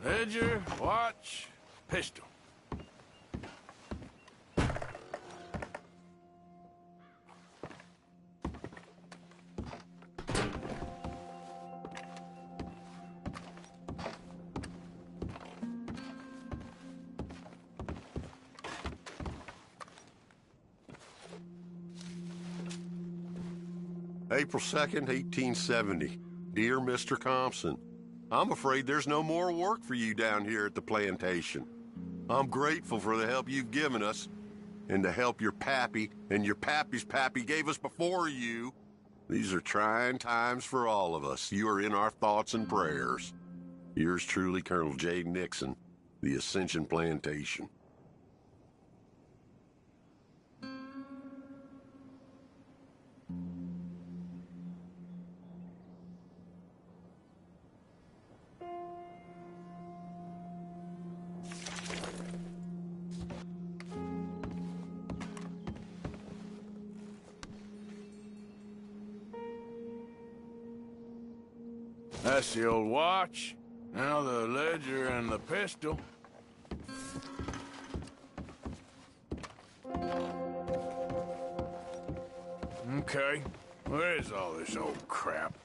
Ledger, watch, pistol. April 2nd, 1870. Dear Mr. Compson, I'm afraid there's no more work for you down here at the plantation. I'm grateful for the help you've given us, and the help your pappy and your pappy's pappy gave us before you. These are trying times for all of us. You are in our thoughts and prayers. Yours truly, Colonel J. Nixon, the Ascension Plantation. That's the old watch. Now the ledger and the pistol. Okay, where is all this old crap?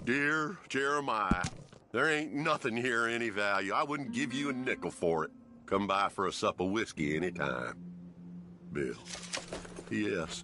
Dear Jeremiah, there ain't nothing here of any value. I wouldn't give you a nickel for it. Come by for a sup of whiskey any time. Bill. P.S.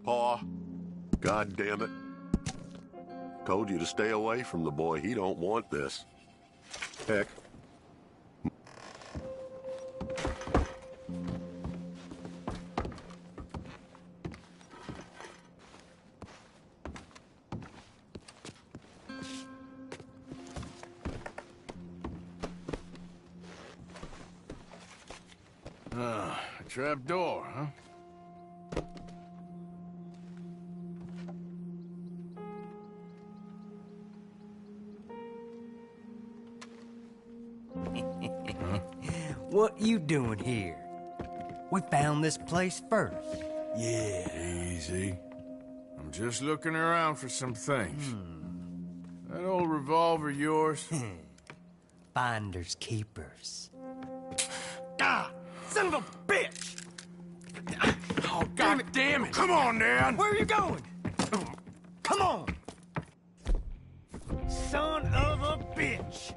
Pa, God damn it. Told you to stay away from the boy. He don't want this. Heck. A trap door, huh? What you doing here? We found this place first. Yeah. Easy. I'm just looking around for some things. That old revolver of yours? Finders keepers. Ah! Son of a bitch! Oh, God damn it! Come on, Dan! Where are you going? Come on! Son of a bitch!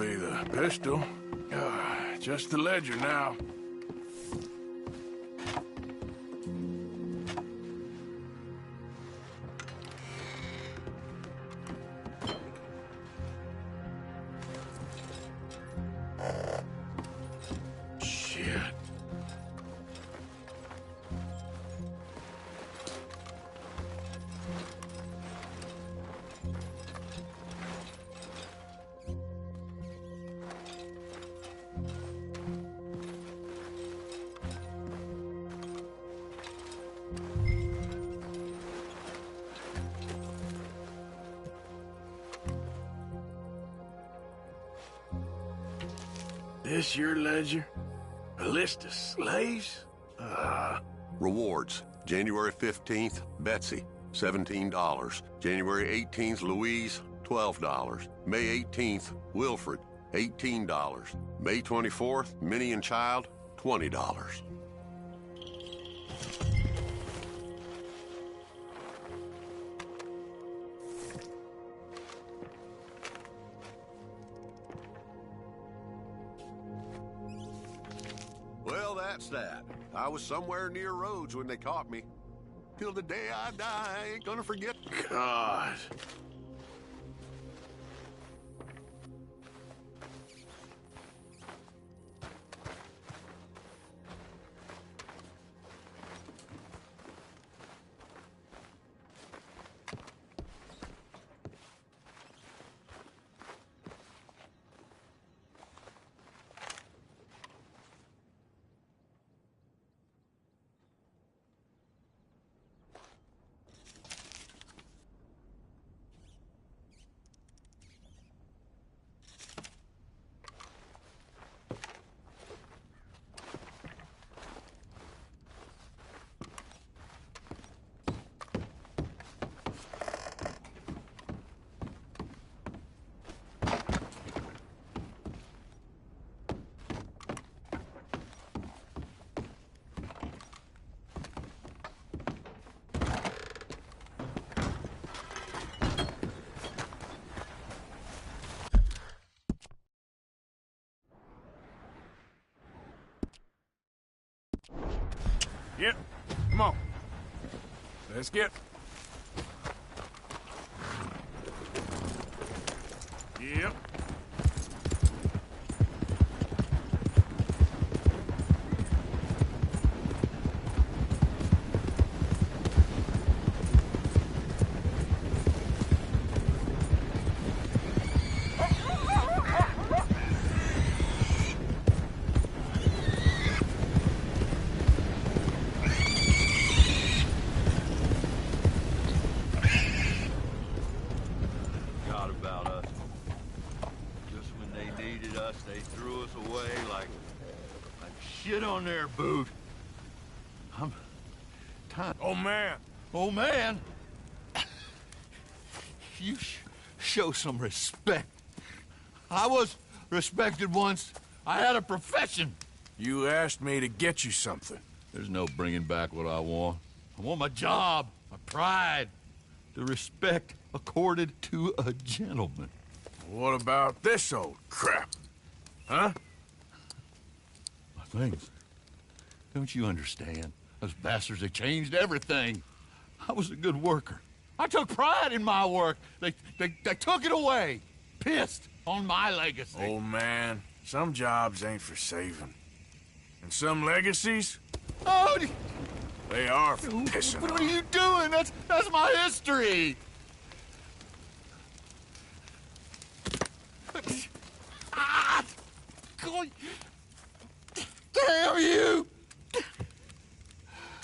be the pistol. Just the ledger now. Shit. This your ledger? A list of slaves? Rewards. January 15th, Betsy, $17. January 18th, Louise, $12. May 18th, Wilfred, $18. May 24th, Minnie and Child, $20. Well, that's that. I was somewhere near Rhodes when they caught me. Till the day I die, I ain't gonna forget. God. Yep. Come on. Let's get... Yep. They threw us away like shit on their boot. I'm tired. Oh, man. Oh, man. You show some respect. I was respected once. I had a profession. You asked me to get you something. There's no bringing back what I want. I want my job, my pride, the respect accorded to a gentleman. What about this old crap? Huh? My things. Don't you understand? Those bastards, they changed everything. I was a good worker. I took pride in my work. They took it away. Pissed on my legacy. Oh, man. Some jobs ain't for saving. And some legacies, Oh, they are for pissing what on. are you doing? That's my history. Ah! God. Damn you!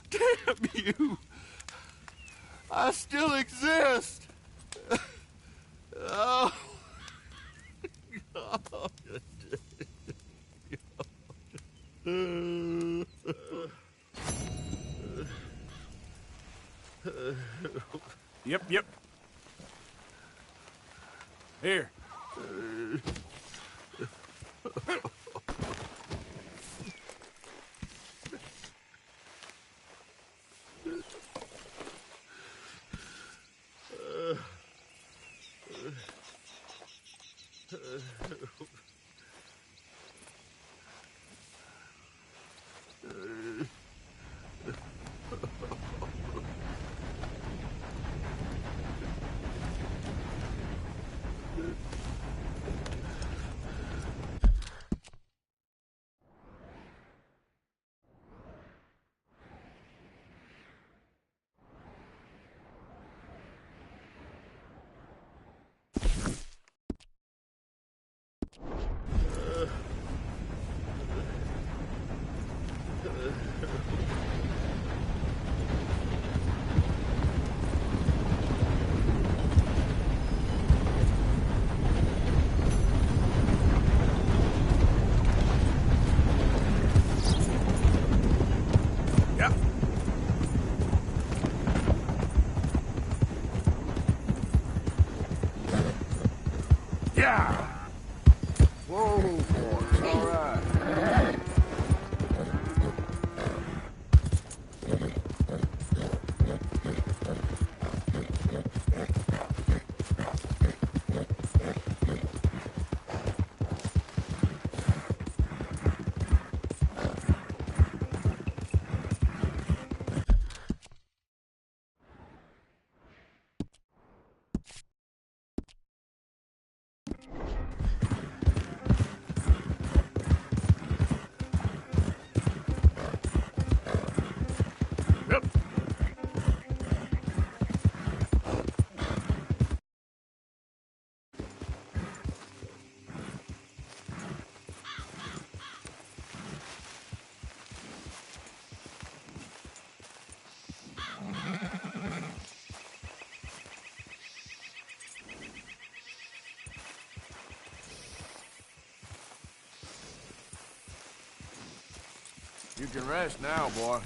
Damn you! I still exist. Oh. Yep. Here. Yeah! Whoa, boys, all right. Yep. You can rest now, boy.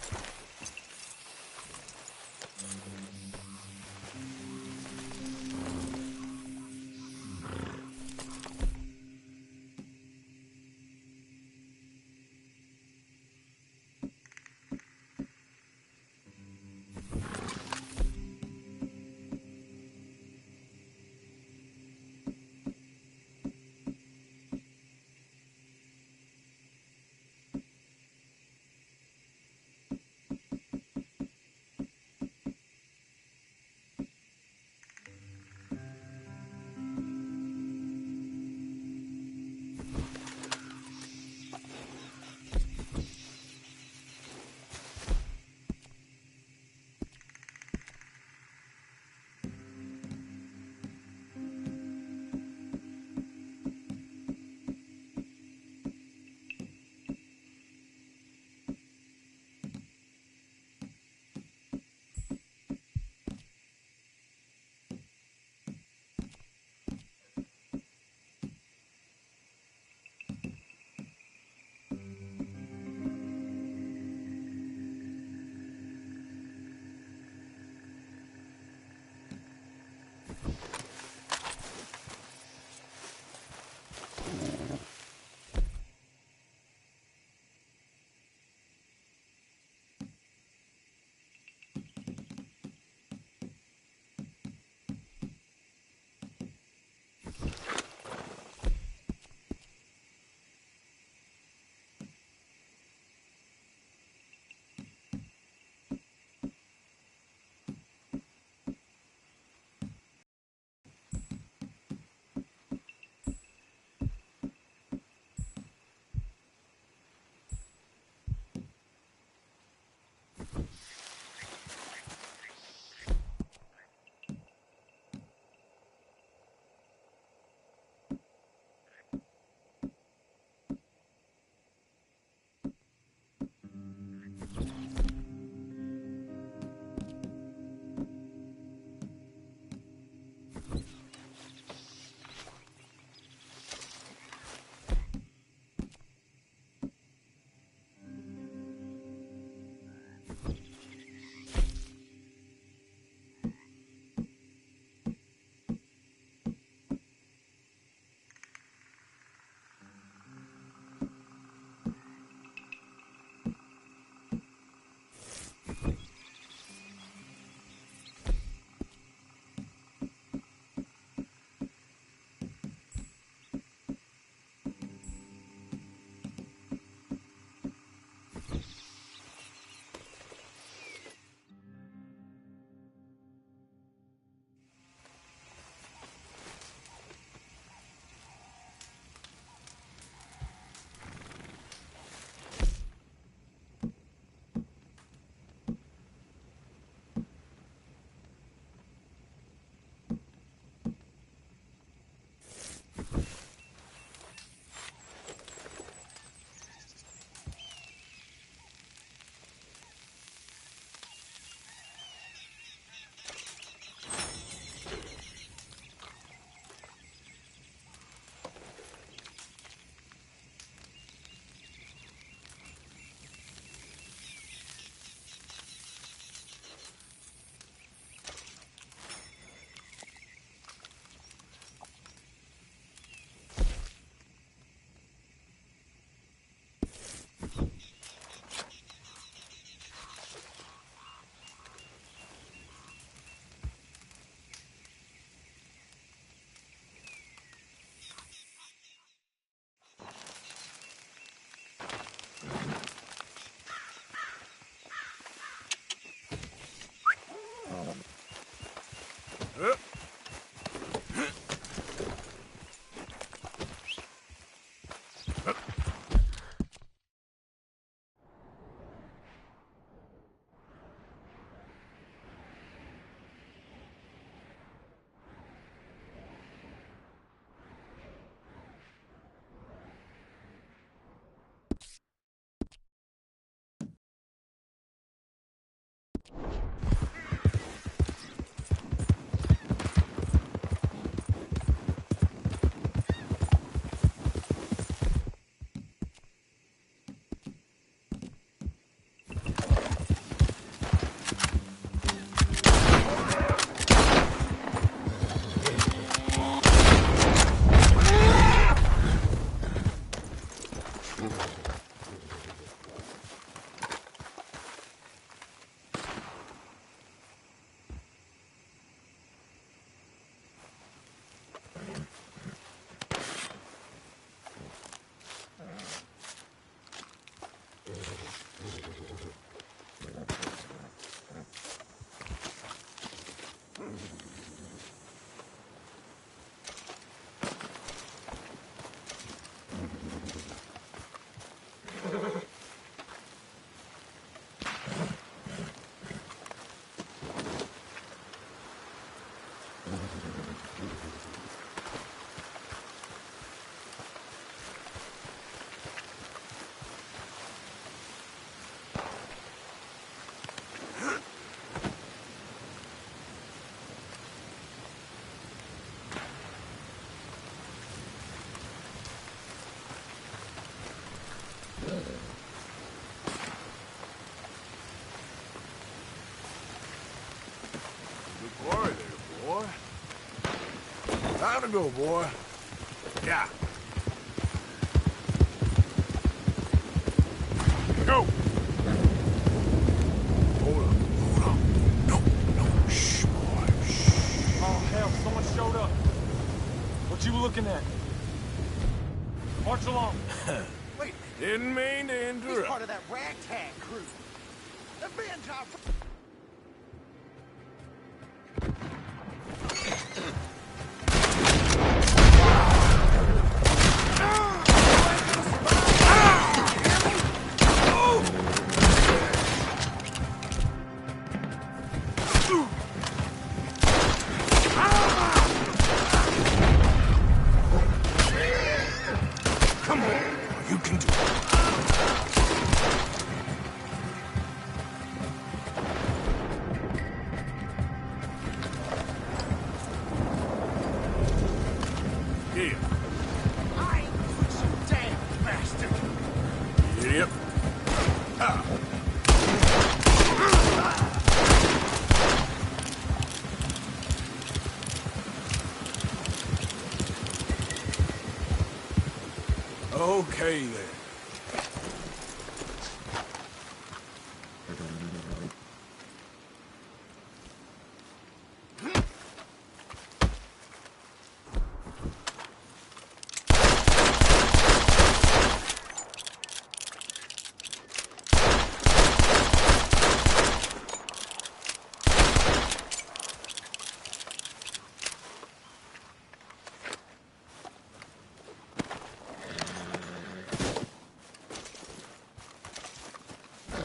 Gotta go, boy. Yeah. Go! Hold on. No. Shh, boy. Shh. Oh, hell, someone showed up. What you looking at? March along. Wait, Didn't mean to he's interrupt. part of that ragtag crew. Avenge our... Come on. You can do it. Yeah. I put you down, bastard! Yep. Okay, then.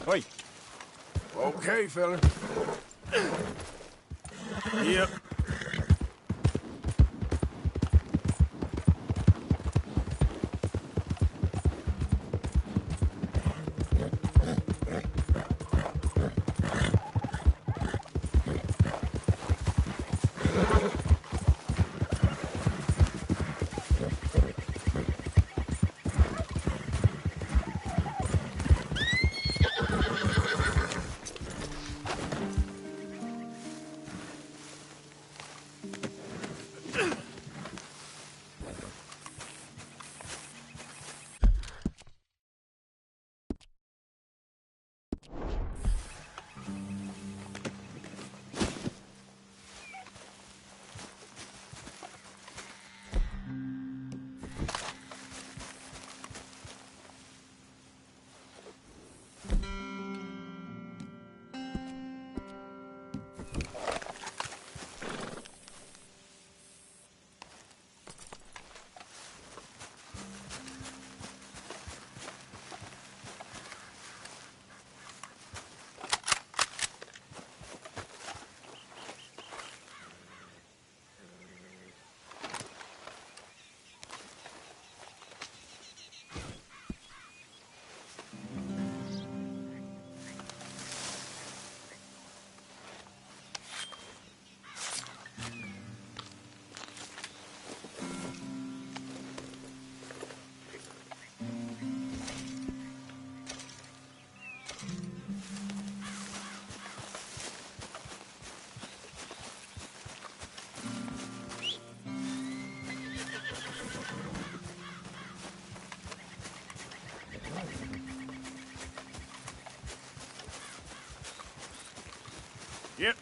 Wait. Okay, fella. Yep. Yep.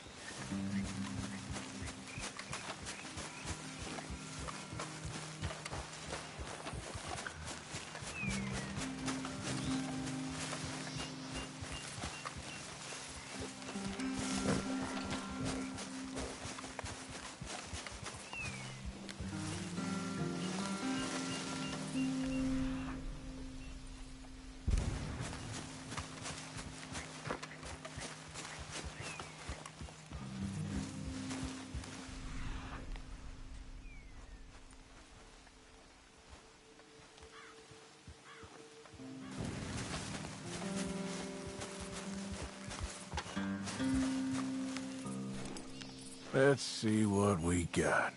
Let's see what we got.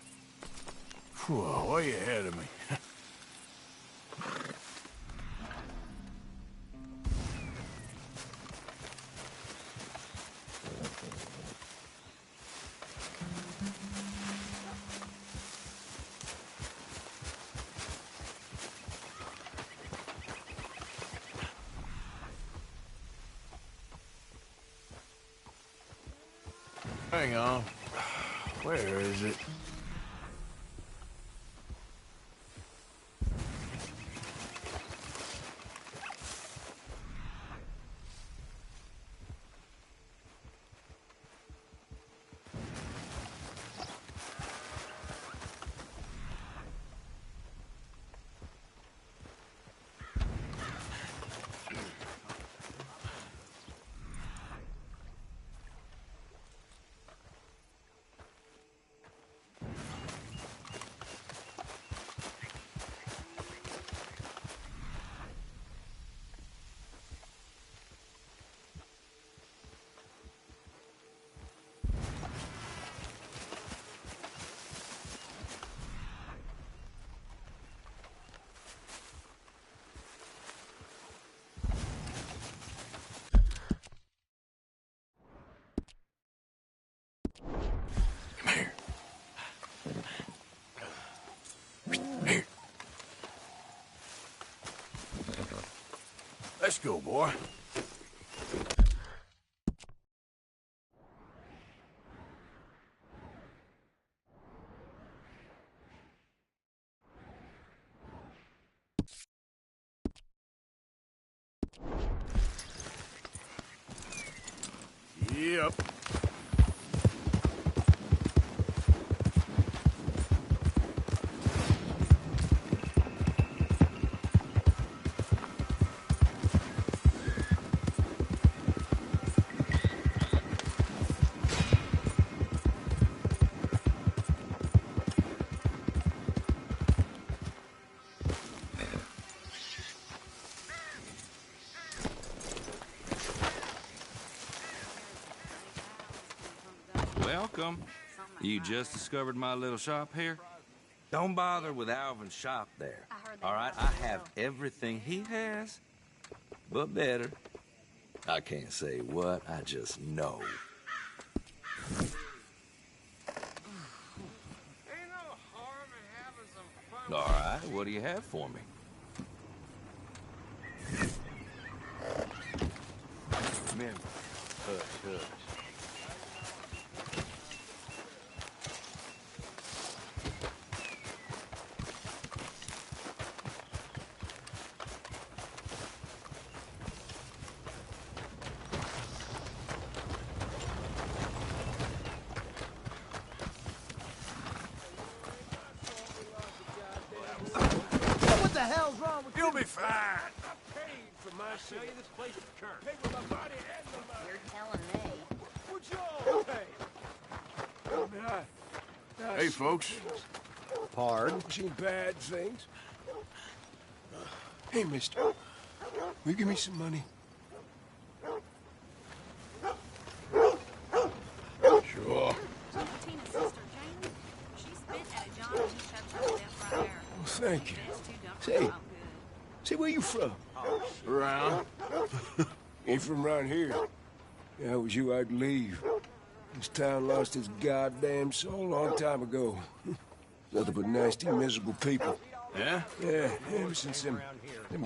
Whoa, way ahead of me. Hang on. Where is it? Let's go, boy. Yep. Welcome. You just discovered my little shop here? Don't bother with Alvin's shop there. All right, I have everything he has, but better. I can't say what, I just know. All right, what do you have for me? Men, hush, hush. What the hell's wrong with You'll be fine. I paid for my sell you this place to Kurt. Paid with my body and my mind. You're telling me. What'd y'all pay? I mean, Hey, folks. Pardon? Seen bad things. Hey, mister. Will you give me some money? Sure. So Tina's sister, Jane, she's been at a John and he shoved her to death right there. Well, thank you. It's too dumb for Say, not say, where you from? Around. Ain't from around here. If I was you, I'd leave. This town lost its goddamn soul a long time ago. Nothing but nasty, miserable people. Yeah? Yeah, ever since them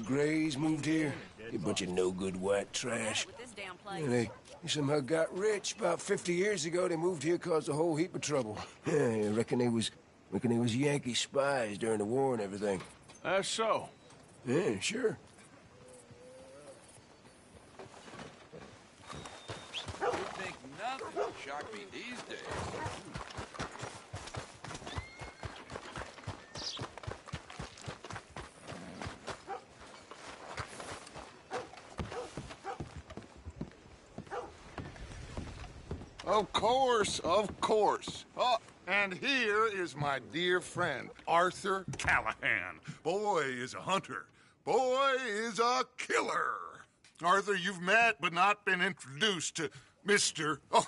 Grays moved here, a bunch of no-good white trash. with this damn place. And they somehow got rich. About 50 years ago, they moved here, caused a whole heap of trouble. Yeah, I reckon they was Yankee spies during the war and everything. That's so. Yeah, sure. You think nothing will shock me these days. Of course, of course. Oh, and here is my dear friend, Arthur Callahan. Boy is a hunter. Boy is a killer. Arthur, you've met but not been introduced to Mr. Oh,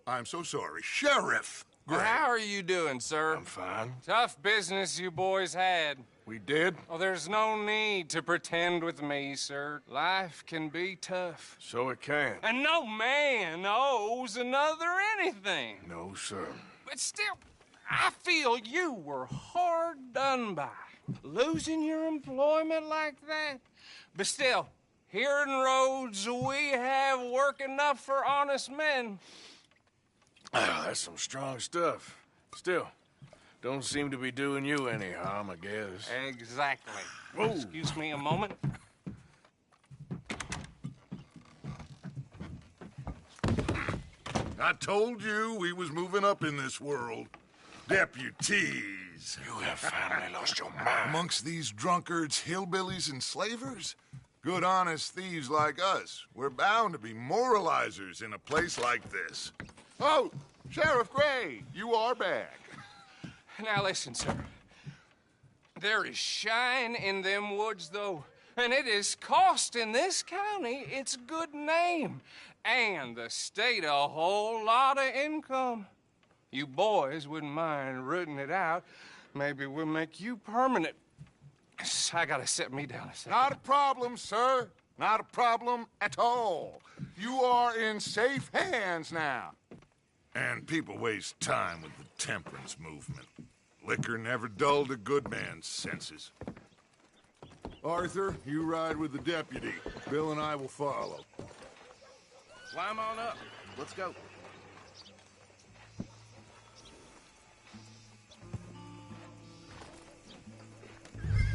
I'm so sorry, Sheriff Gray. How are you doing, sir? I'm fine. Tough business you boys had. We did? Oh, there's no need to pretend with me, sir. Life can be tough. So it can. And no man owes another anything. No, sir. But still, I feel you were hard done by. Losing your employment like that. But still, here in Rhodes, we have work enough for honest men. Ah, that's some strong stuff. Still, don't seem to be doing you any harm, I guess. Exactly. Whoa. Excuse me a moment. I told you we was moving up in this world. Deputies. You have finally lost your mind. Amongst these drunkards, hillbillies, and slavers? Good, honest thieves like us. We're bound to be moralizers in a place like this. Oh, Sheriff Gray, you are back. Now listen, sir. There is shine in them woods, though, and it is costing this county its good name and the state a whole lot of income. You boys wouldn't mind rooting it out. Maybe we'll make you permanent. I gotta set me down a second. Not a problem, sir. Not a problem at all. You are in safe hands now. And people waste time with the temperance movement. Liquor never dulled a good man's senses. Arthur, you ride with the deputy. Bill and I will follow. Climb on up. Let's go.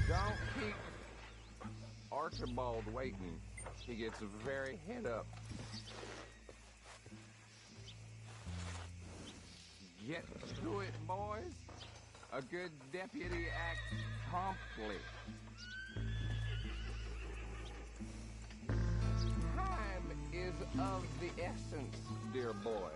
Don't keep Archibald waiting. He gets very head up. Get to it, boys. A good deputy acts promptly. Time is of the essence, dear boy.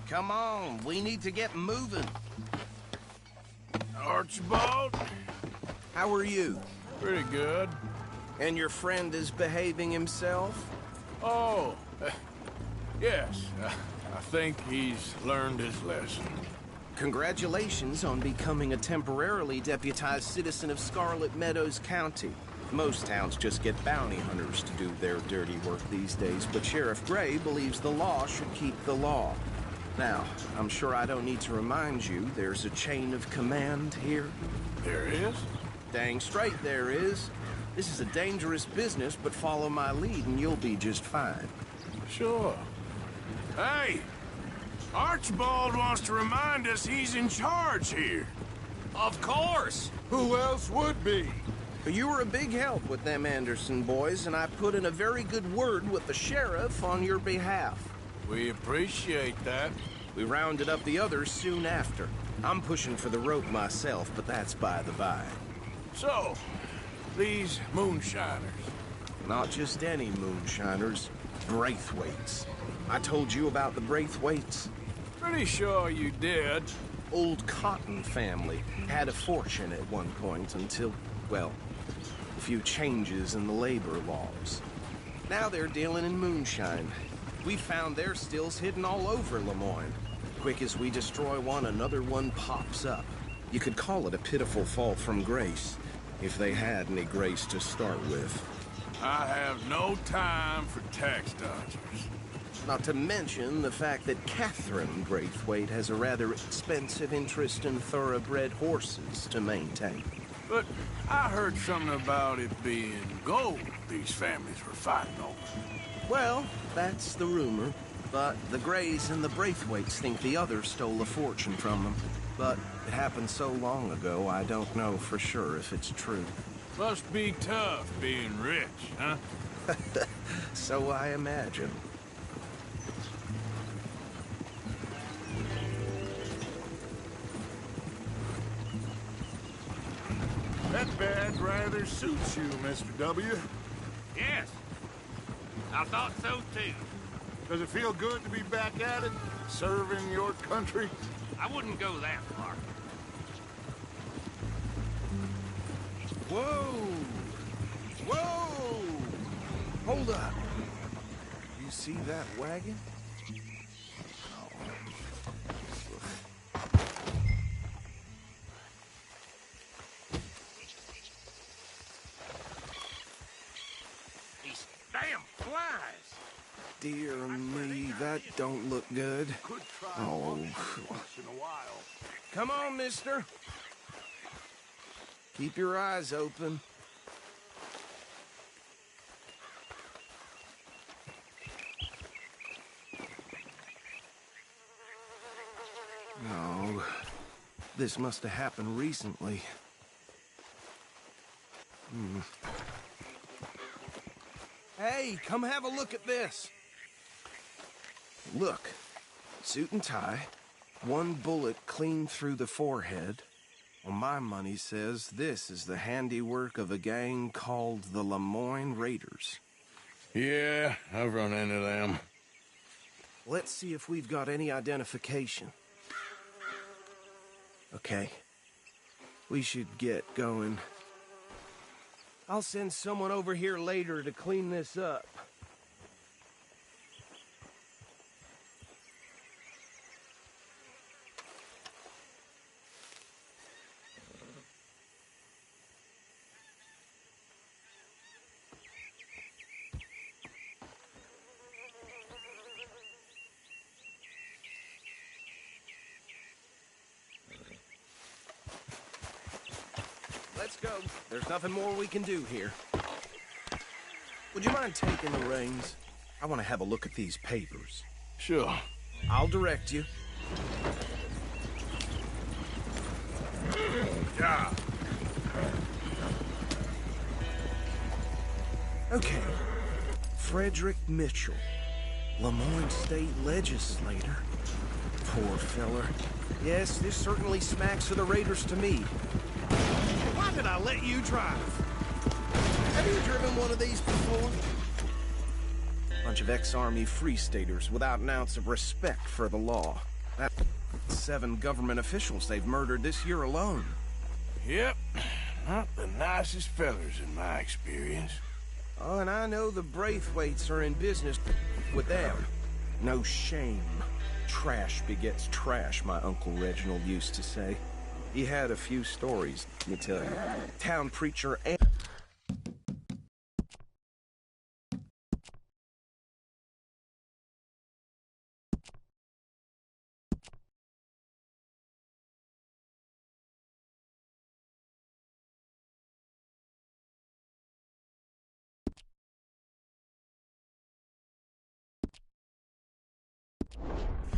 Come on, we need to get moving. Archibald? How are you? Pretty good. And your friend is behaving himself? Oh, yes. I think he's learned his lesson. Congratulations on becoming a temporarily deputized citizen of Scarlet Meadows County. Most towns just get bounty hunters to do their dirty work these days, but Sheriff Gray believes the law should keep the law. Now, I'm sure I don't need to remind you there's a chain of command here. There is? Dang straight there is. This is a dangerous business, but follow my lead and you'll be just fine. Sure. Hey! Archibald wants to remind us he's in charge here. Of course! Who else would be? You were a big help with them Anderson boys, and I put in a very good word with the sheriff on your behalf. We appreciate that. We rounded up the others soon after. I'm pushing for the rope myself, but that's by the by. So, these moonshiners. Not just any moonshiners, Braithwaites. I told you about the Braithwaites? Pretty sure you did. Old Cotton family had a fortune at one point until, well, a few changes in the labor laws. Now they're dealing in moonshine. We found their stills hidden all over Lemoyne. Quick as we destroy one, another one pops up. You could call it a pitiful fall from grace, if they had any grace to start with. I have no time for tax dodgers. Not to mention the fact that Catherine Braithwaite has a rather expensive interest in thoroughbred horses to maintain. But I heard something about it being gold these families were fighting over. Well, that's the rumor. But the Grays and the Braithwaites think the others stole a fortune from them. But it happened so long ago, I don't know for sure if it's true. Must be tough being rich, huh? So I imagine. That badge rather suits you, Mr. W. Yes. I thought so, too. Does it feel good to be back at it, serving your country? I wouldn't go that far. Whoa! Whoa! Hold up. You see that wagon? These damn flies! Dear me, that don't look good. Oh. Come on, mister. Keep your eyes open. No. This must have happened recently. Hey, come have a look at this. Look, suit and tie, one bullet clean through the forehead. Well, my money says this is the handiwork of a gang called the Lemoyne Raiders. Yeah, I've run into them. Let's see if we've got any identification. Okay. We should get going. I'll send someone over here later to clean this up. Let's go. There's nothing more we can do here. Would you mind taking the reins? I want to have a look at these papers. Sure. I'll direct you. Yeah. Okay. Frederick Mitchell, Lemoyne State Legislator. Poor feller. Yes, this certainly smacks of the Raiders to me. Why did I let you drive? Have you driven one of these before? Bunch of ex-Army free staters without an ounce of respect for the law. That's 7 government officials they've murdered this year alone. Yep. Not the nicest fellers in my experience. Oh, and I know the Braithwaites are in business with them. No shame. Trash begets trash, my Uncle Reginald used to say. He had a few stories, let me tell you. Town preacher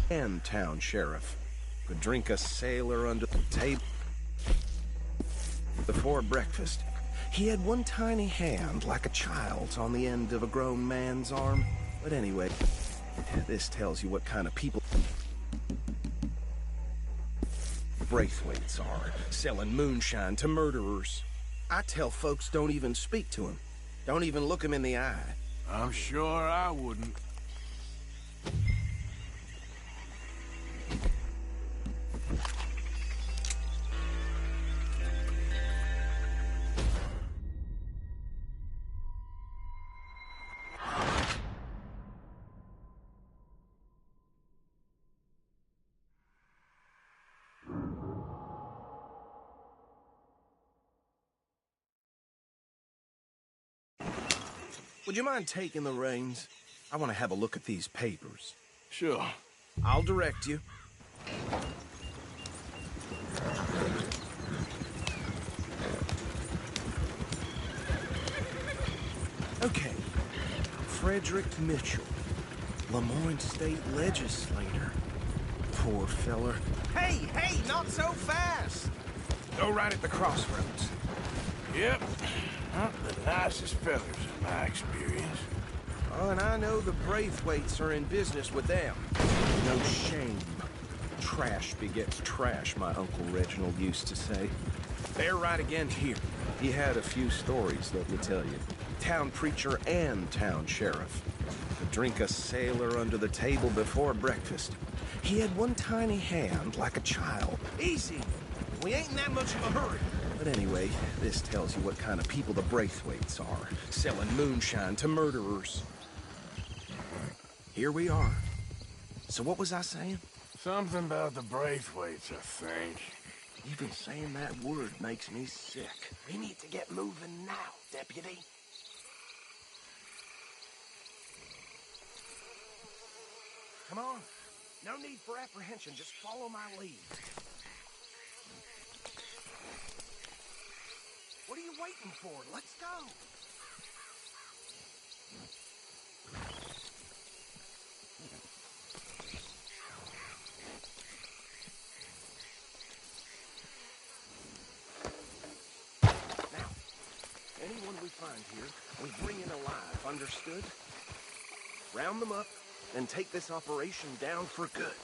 and town sheriff could drink a sailor under the table before breakfast. He had one tiny hand, like a child's, on the end of a grown man's arm. But anyway, this tells you what kind of people Braithwaites are, selling moonshine to murderers. I tell folks don't even speak to him. Don't even look him in the eye. I'm sure I wouldn't. Would you mind taking the reins? I want to have a look at these papers. Sure. I'll direct you. Okay. Frederick Mitchell, Lemoyne State Legislator. Poor feller. Hey, not so fast! Go right at the crossroads. Yep. Not the nicest fellers in my experience. Oh, and I know the Braithwaites are in business with them. No shame. Trash begets trash, my Uncle Reginald used to say. They're right again here. He had a few stories, let me tell you. Town preacher and town sheriff. Could drink a sailor under the table before breakfast. He had one tiny hand, like a child. Easy! We ain't in that much of a hurry. But anyway, this tells you what kind of people the Braithwaites are, selling moonshine to murderers. Here we are. So what was I saying? Something about the Braithwaites, I think. Even saying that word makes me sick. We need to get moving now, Deputy. Come on. No need for apprehension. Just follow my lead. What are you waiting for? Let's go! Now, anyone we find here, we bring in alive, understood? Round them up, and take this operation down for good.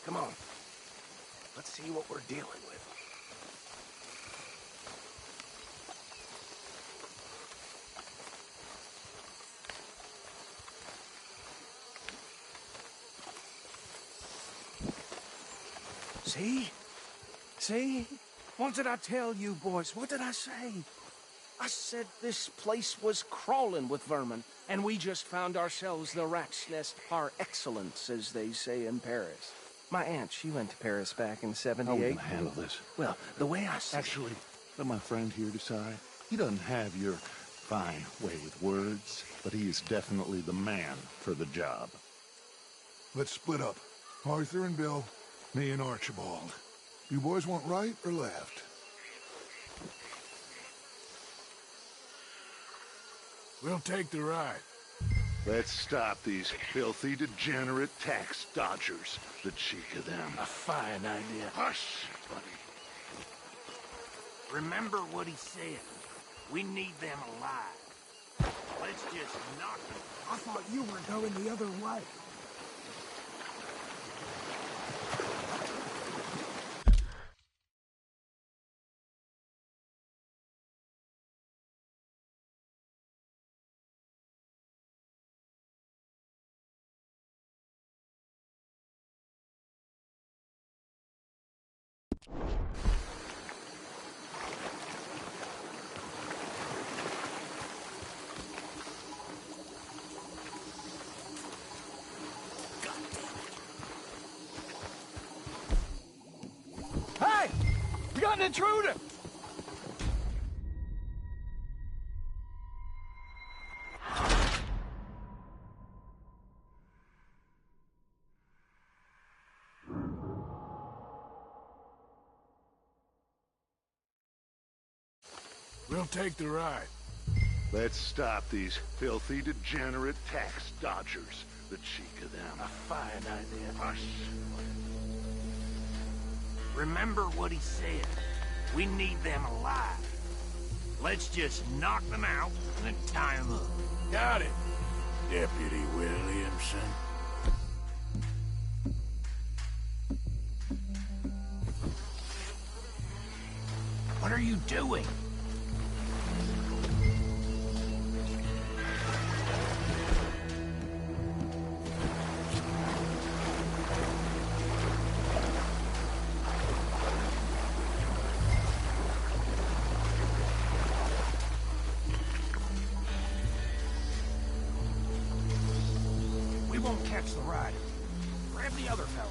Come on. Let's see what we're dealing with. See? See? What did I tell you, boys? What did I say? I said this place was crawling with vermin, and we just found ourselves the rat's nest par excellence, as they say in Paris. My aunt, she went to Paris back in '78. How are we gonna handle this? Well, the way I see Actually, let my friend here decide. He doesn't have your fine way with words, but he is definitely the man for the job. Let's split up. Arthur and Bill, me and Archibald. You boys want right or left? We'll take the right. Let's stop these filthy, degenerate tax dodgers. The cheek of them. A fine idea. Hush, buddy. Remember what he said. We need them alive. Let's just knock them. I thought you were going the other way. Hey! We got an intruder! We'll take the ride. Let's stop these filthy, degenerate tax dodgers. The cheek of them. A fine idea. Hush. Remember what he said. We need them alive. Let's just knock them out and then tie them up. Got it, Deputy Williamson. What are you doing? We won't catch the rider. Grab the other fella.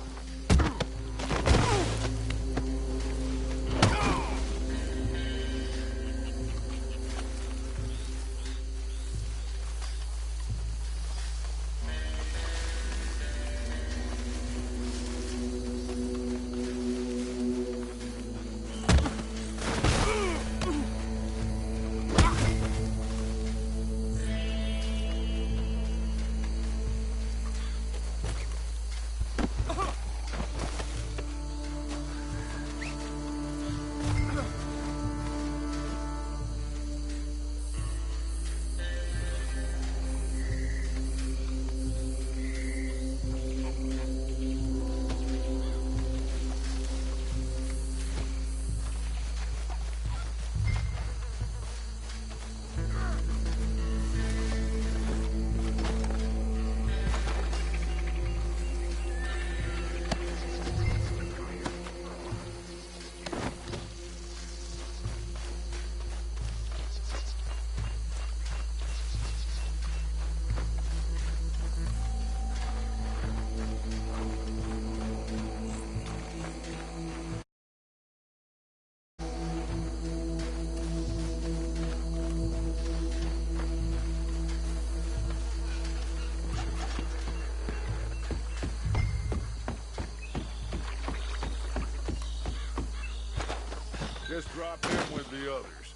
Just drop in with the others.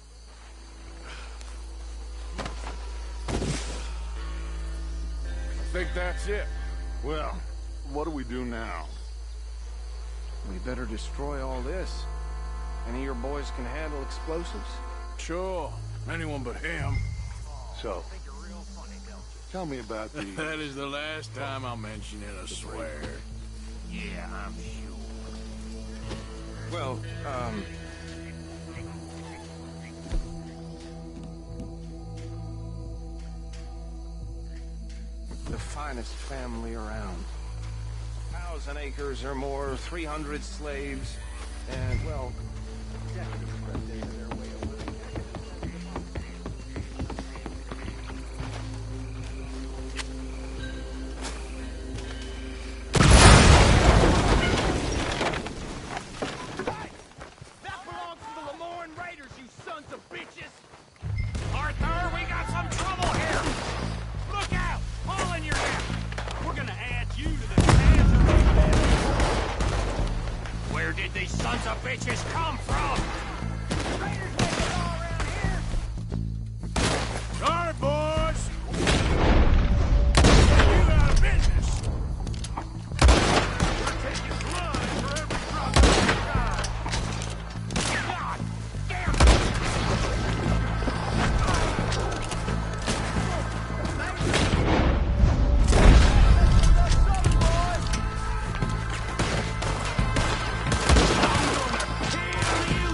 I think that's it. Well, what do we do now? We better destroy all this. Any of your boys can handle explosives? Sure. Anyone but him. So, tell me about the... That is the last time I'll mention it, I swear. Yeah, I'm sure. Well, the finest family around. 1,000 acres or more, 300 slaves, and, well, deputies crept into their way of living. That belongs to the Lemoyne Raiders, you sons of bitches! Arthur, we got some trouble here! Look out! All in your head! We're gonna add you to the cans of these men! Where did these sons of bitches come from? Raiders make it all around here! Sorry, boys! You out of business! We're taking blood for every drop of your time! God damn it! Kill you,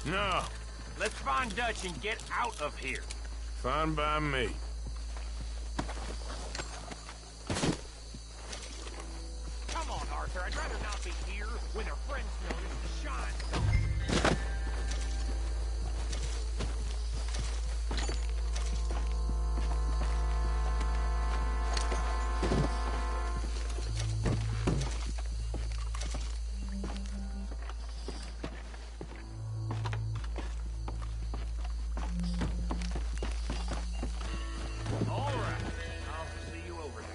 No. Let's find Dutch and get out of here. Fine by me. Come on, Arthur. I'd rather not be here when their friends know it's the Shine. All right. I'll see you over there.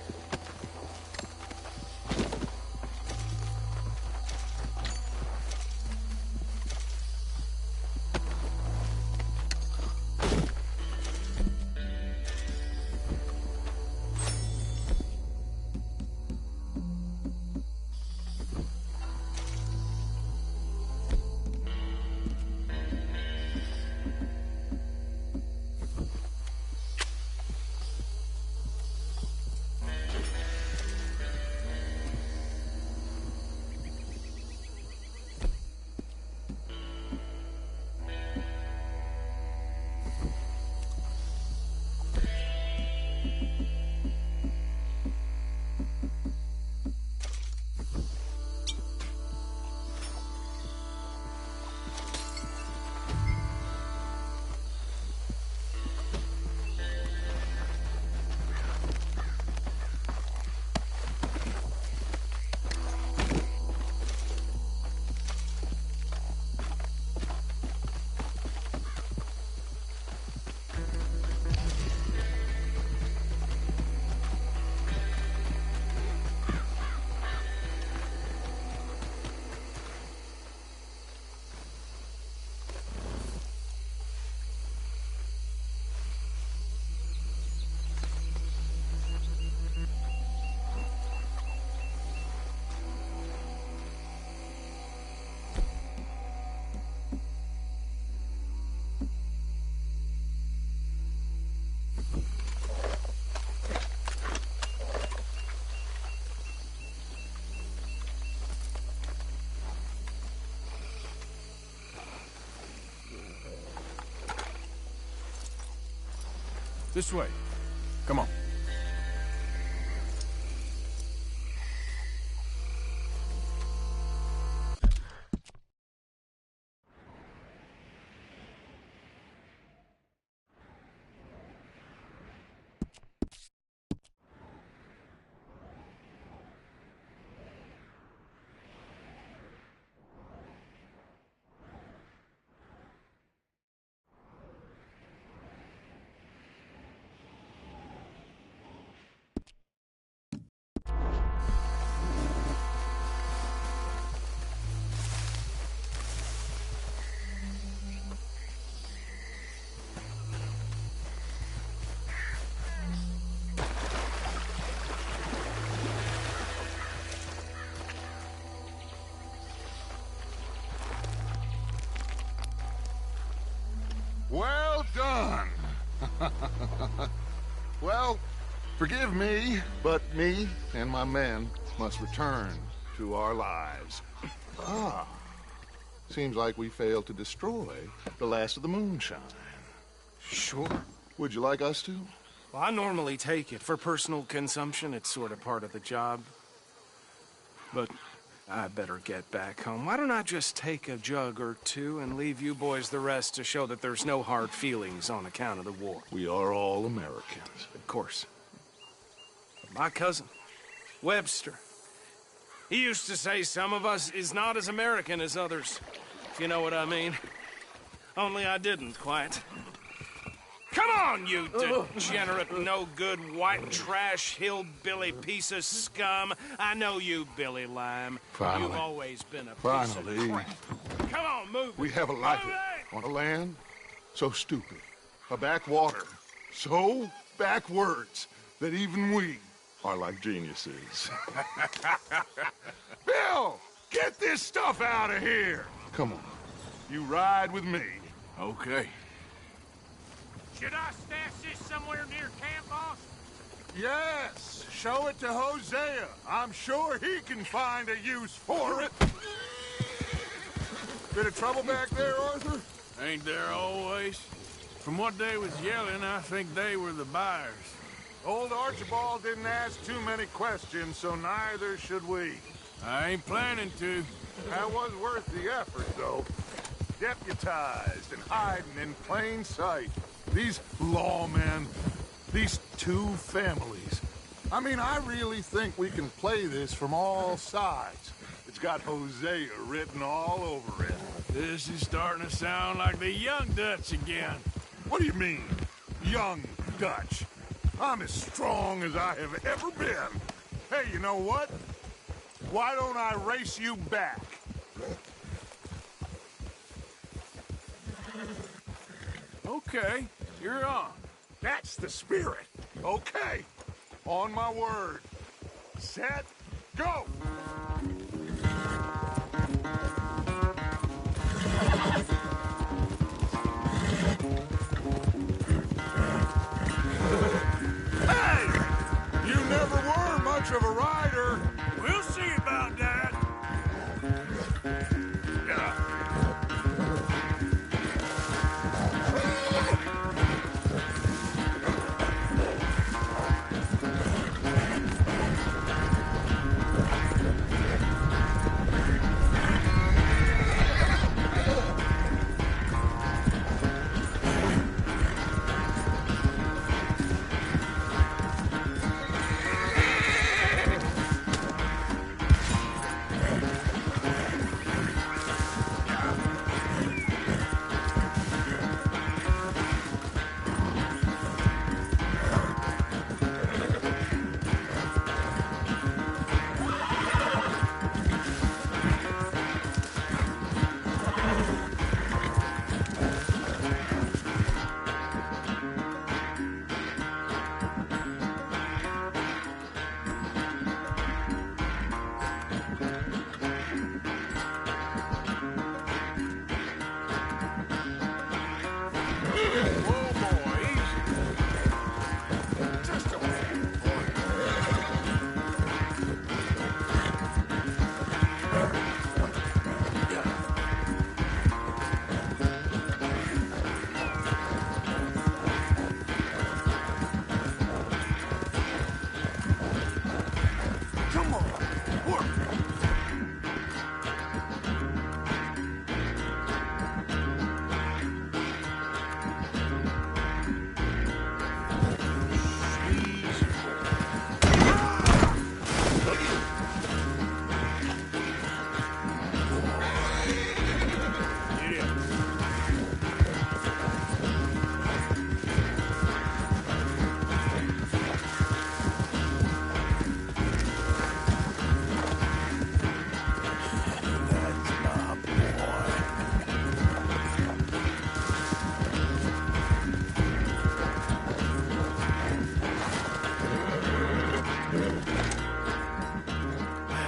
This way. Come on. Well done. Well, forgive me, but me and my men must return to our lives. Ah, seems like we failed to destroy the last of the moonshine. Sure. Would you like us to? Well, I normally take it. For personal consumption, it's sort of part of the job. But I better get back home. Why don't I just take a jug or two and leave you boys the rest to show that there's no hard feelings on account of the war? We are all Americans. Of course. But my cousin, Webster, he used to say some of us is not as American as others, if you know what I mean. Only I didn't quite. Come on, you degenerate, no-good, white trash, hillbilly piece of scum. I know you, Billy Lime. Finally. You've always been a piece Finally. of crap. Come on, move. We have a life on a land so stupid, a backwater so backwards that even we are like geniuses. Bill, get this stuff out of here. Come on, you ride with me. Okay. Should I stash this somewhere near camp, boss? Yes, show it to Hosea. I'm sure he can find a use for it. Bit of trouble back there, Arthur? Ain't there always? From what they was yelling, I think they were the buyers. Old Archibald didn't ask too many questions, so neither should we. I ain't planning to. That was worth the effort, though. Deputized and hiding in plain sight. These lawmen, these two families. I mean, I really think we can play this from all sides. It's got Hosea written all over it. This is starting to sound like the Young Dutch again. What do you mean, Young Dutch? I'm as strong as I have ever been. Hey, you know what? Why don't I race you back? Okay, you're on. That's the spirit. Okay. On my word. Set, go! Hey! You never were much of a rider. We'll see about that. Yeah.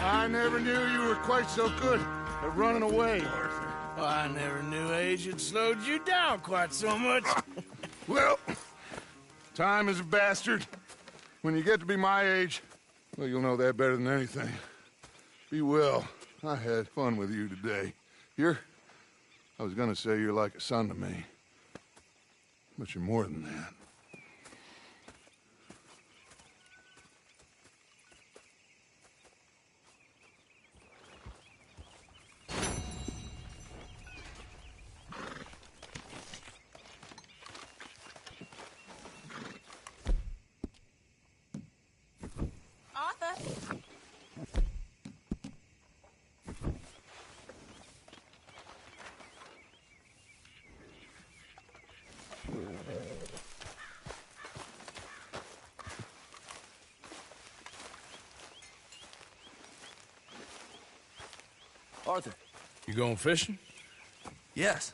I never knew you were quite so good at running away, Arthur. Well, I never knew age had slowed you down quite so much. Well, time is a bastard. When you get to be my age, well, you'll know that better than anything. Be well. I had fun with you today. I was gonna say you're like a son to me. But you're more than that. Arthur! Arthur. You going fishing? Yes.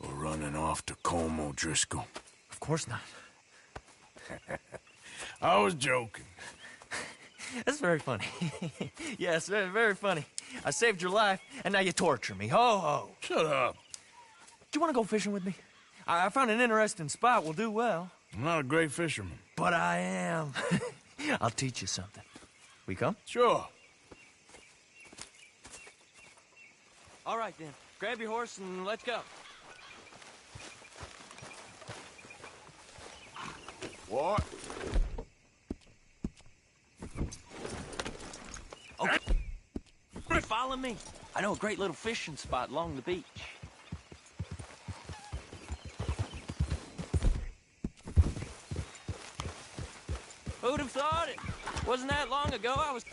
Or running off to Colm O'Driscoll? Of course not. I was joking. That's very funny. Yes, very, very funny. I saved your life, and now you torture me. Ho, ho. Shut up. Do you want to go fishing with me? I found an interesting spot. We'll do well. I'm not a great fisherman. But I am. I'll teach you something. We come? Sure. All right, then. Grab your horse and let's go. What? Okay. Follow me. I know a great little fishing spot along the beach. Who'd have thought it? Wasn't that long ago I was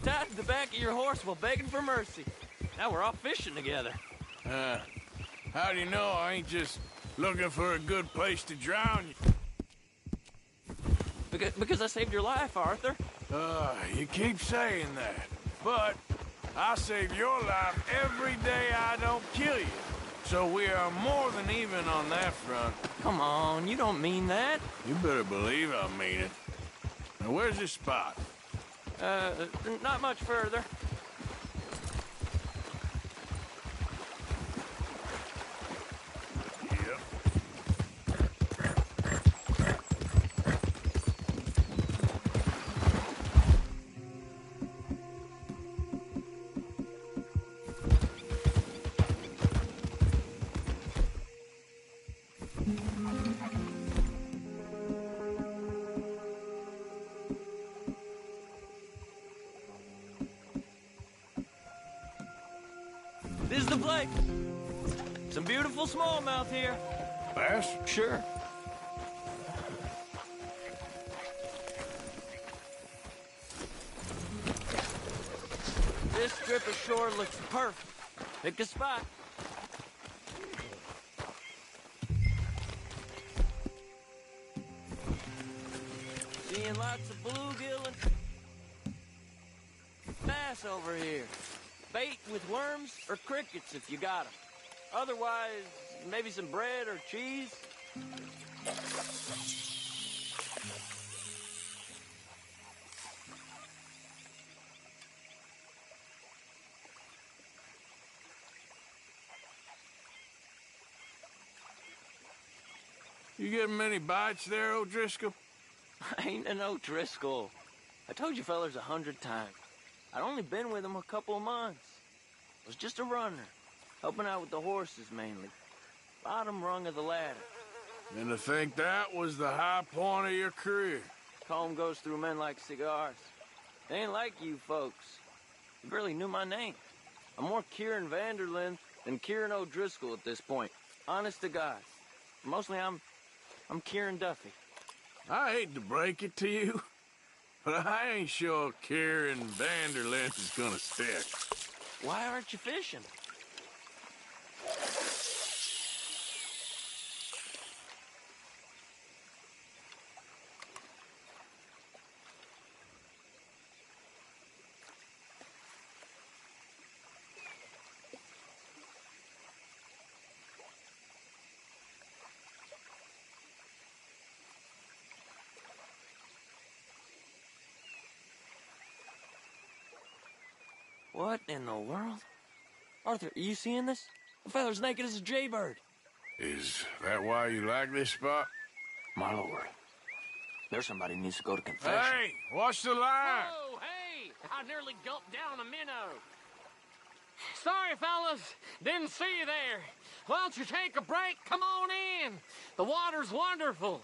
tied to the back of your horse while begging for mercy. Now we're off fishing together. How do you know I ain't just looking for a good place to drown you? Because I saved your life, Arthur. You keep saying that, but I save your life every day I don't kill you. So we are more than even on that front. Come on, you don't mean that. You better believe I mean it. Now, where's this spot? Not much further. Yep. This is the place. Some beautiful smallmouth here. Bass? Sure. This strip of shore looks perfect. Pick a spot. Seeing lots of bluegill and bass over here. Bait with worms or crickets if you got 'em. Otherwise, maybe some bread or cheese. You getting many bites there, O'Driscoll? I ain't an O'Driscoll. I told you fellas 100 times. I'd only been with him a couple of months. I was just a runner, helping out with the horses mainly. Bottom rung of the ladder. And to think that was the high point of your career. Comb goes through men like cigars. They ain't like you folks. You barely knew my name. I'm more Kieran Vanderlyn than Kieran O'Driscoll at this point. Honest to God. Mostly I'm Kieran Duffy. I hate to break it to you, but I ain't sure Kieran Vanderlyn is gonna stick. Why aren't you fishing? What in the world? Arthur, are you seeing this? The feather's naked as a jaybird. Is that why you like this spot? My lord. There's somebody who needs to go to confession. Hey, watch the line! Whoa, hey! I nearly gulped down a minnow. Sorry, fellas. Didn't see you there. Why don't you take a break? Come on in. The water's wonderful.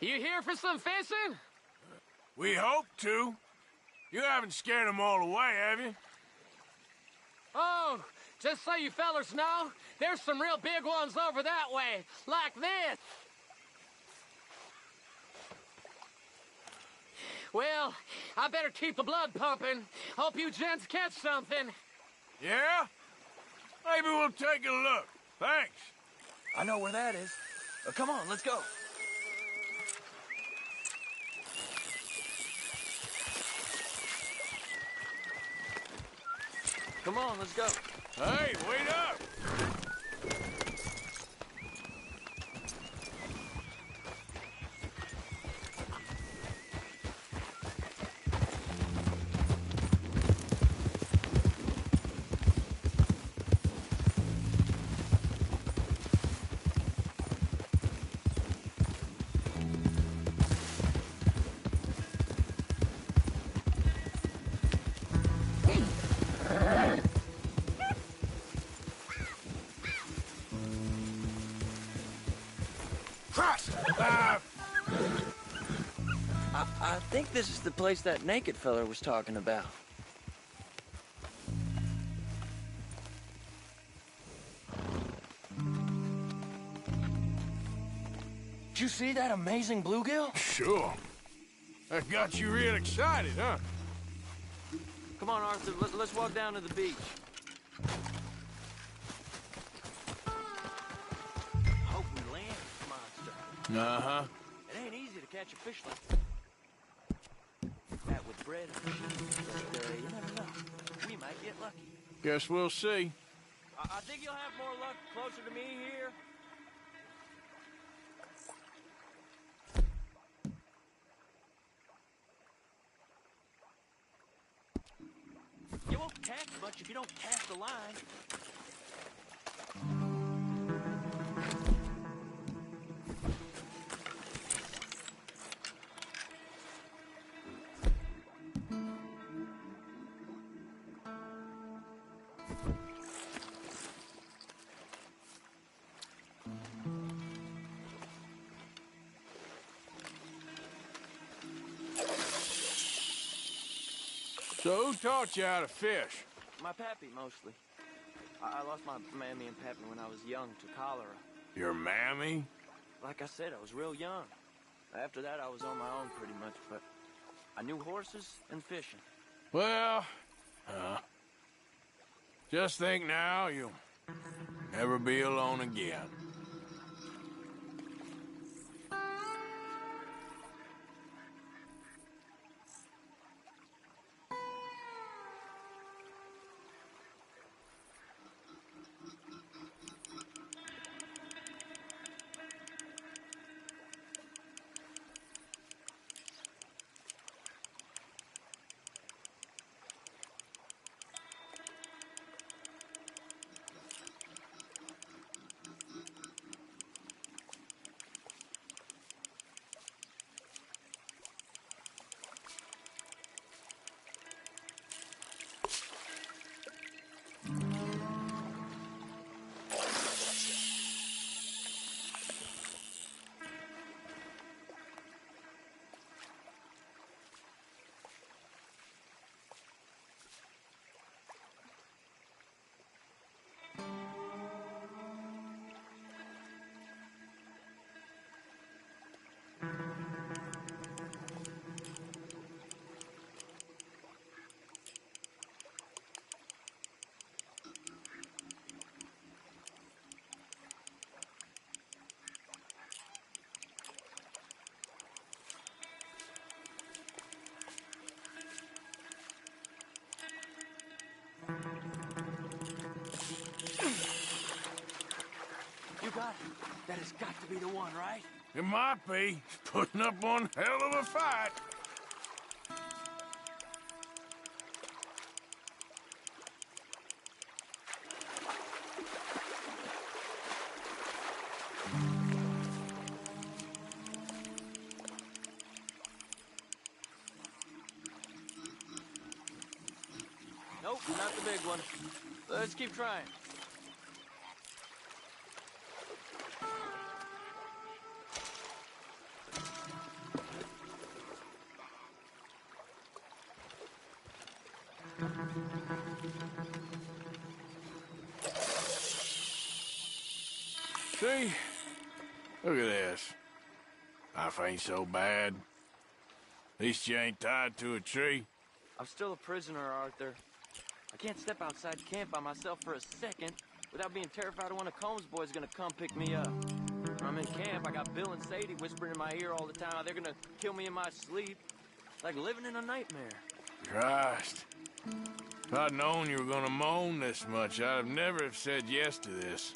You here for some fishing? We hope to. You haven't scared them all away, have you? Oh, just so you fellas know, there's some real big ones over that way, like this. Well, I better keep the blood pumping. Hope you gents catch something. Yeah? Maybe we'll take a look. Thanks. I know where that is. Come on, let's go. Come on, let's go. Hey, wait up! I think this is the place that naked feller was talking about. Did you see that amazing bluegill? Sure. That got you real excited, huh? Come on, Arthur, let's walk down to the beach. Hope we land this monster. Uh-huh. It ain't easy to catch a fish like that with bread and cheese, but you never know. We might get lucky. Guess we'll see. I think you'll have more luck closer to me here. You won't catch much if you don't cast the line. So who taught you how to fish? My pappy, mostly. I lost my mammy and pappy when I was young to cholera. Your mammy? Like I said, I was real young. After that, I was on my own pretty much, but I knew horses and fishing. Well, just think now you'll never be alone again. You got it. That has got to be the one, right? It might be. Putting up one hell of a fight. Nope, not the big one. Let's keep trying. See? Look at this. Life ain't so bad. At least you ain't tied to a tree. I'm still a prisoner, Arthur. I can't step outside camp by myself for a second without being terrified of one of Combs' boys gonna come pick me up. When I'm in camp, I got Bill and Sadie whispering in my ear all the time how they're gonna kill me in my sleep. Like living in a nightmare. Christ. If I'd known you were gonna moan this much, I'd have never have said yes to this.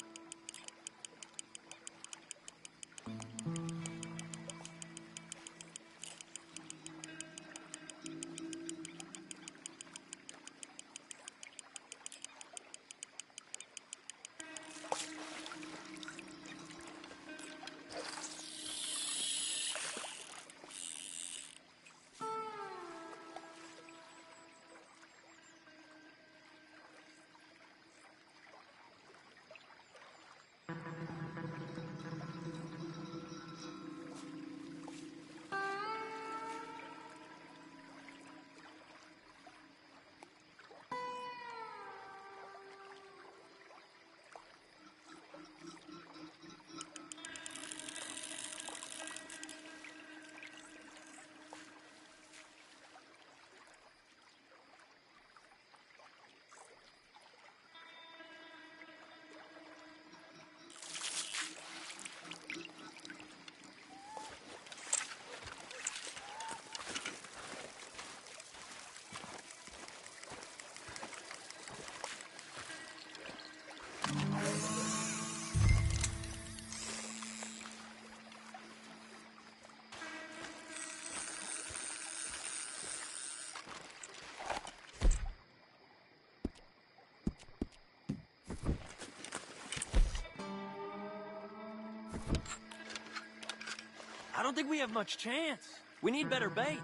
I don't think we have much chance. We need better bait.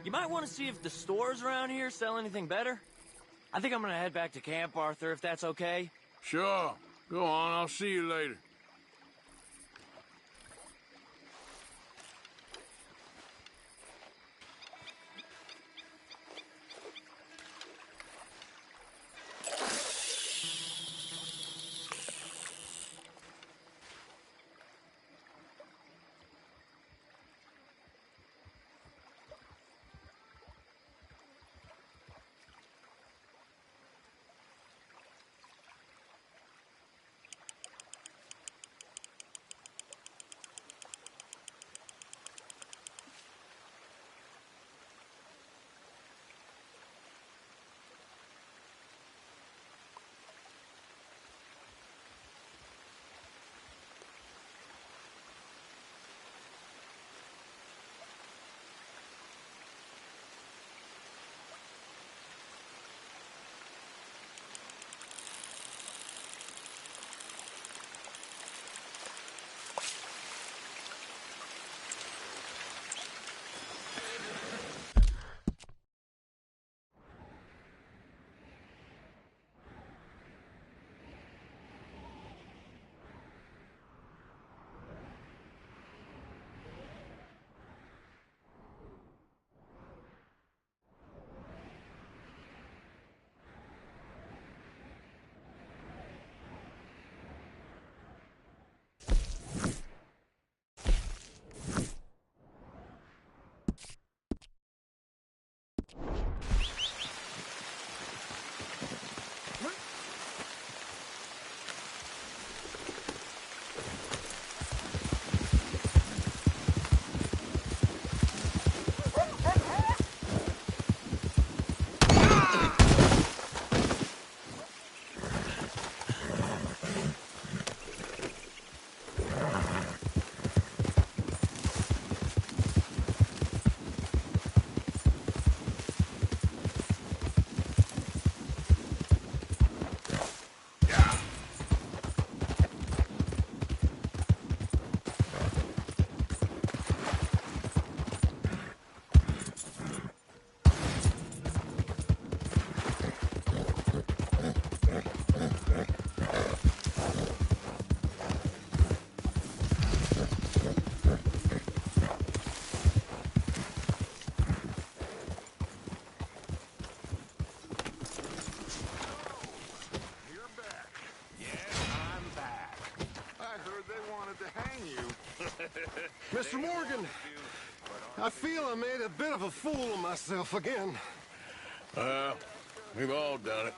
You might want to see if the stores around here sell anything better. I think I'm gonna head back to camp, Arthur, if that's okay. Sure. Go on, I'll see you later. Mr. Morgan, I feel I made a bit of a fool of myself again. We've all done it.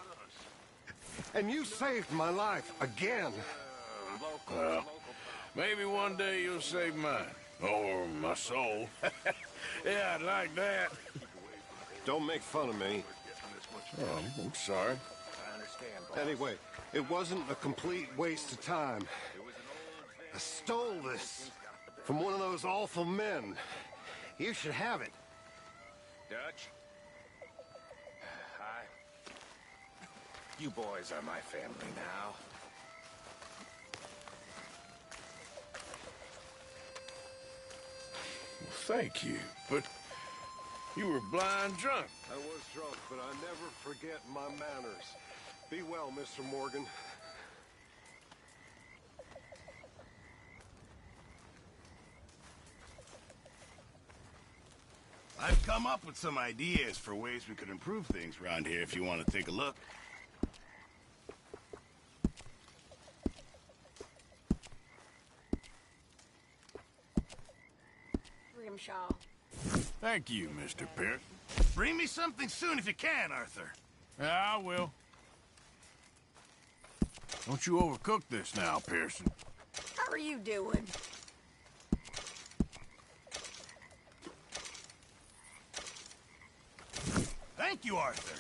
And you saved my life again. Well, maybe one day you'll save mine. Or my soul. Yeah, I'd like that. Don't make fun of me. Oh, I'm sorry. Anyway, it wasn't a complete waste of time. I stole this from one of those awful men. You should have it. Dutch? Hi. You boys are my family now. Well, thank you, but you were blind drunk. I was drunk, but I never forget my manners. Be well, Mr. Morgan. I've come up with some ideas for ways we could improve things around here if you want to take a look. Grimshaw. Thank you, Mr. Pearson. Bring me something soon if you can, Arthur. Yeah, I will. Don't you overcook this now, Pearson. How are you doing? Thank you, Arthur.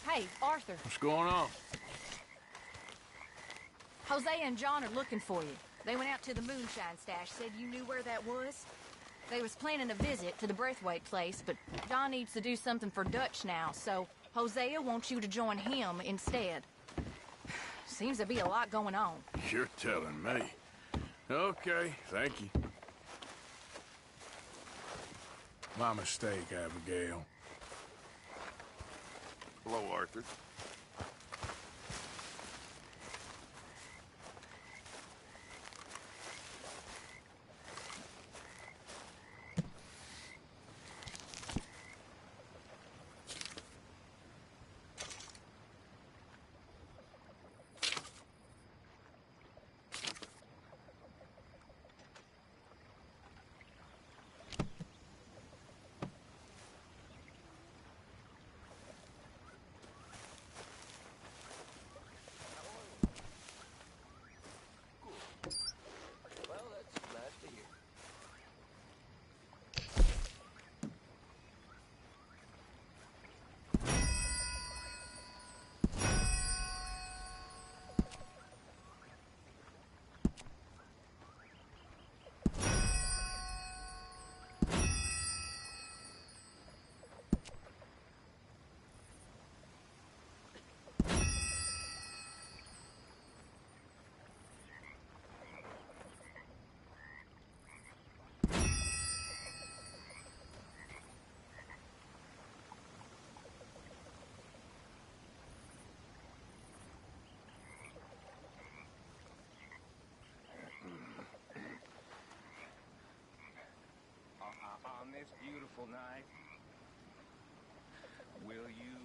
Hey, Arthur. What's going on? Jose and John are looking for you. They went out to the moonshine stash, said you knew where that was. They was planning a visit to the Braithwaite place, but John needs to do something for Dutch now, so Hosea wants you to join him instead. Seems to be a lot going on. You're telling me. Okay, thank you. My mistake, Abigail. Hello, Arthur. Well, that's glad to hear. On this beautiful night, will you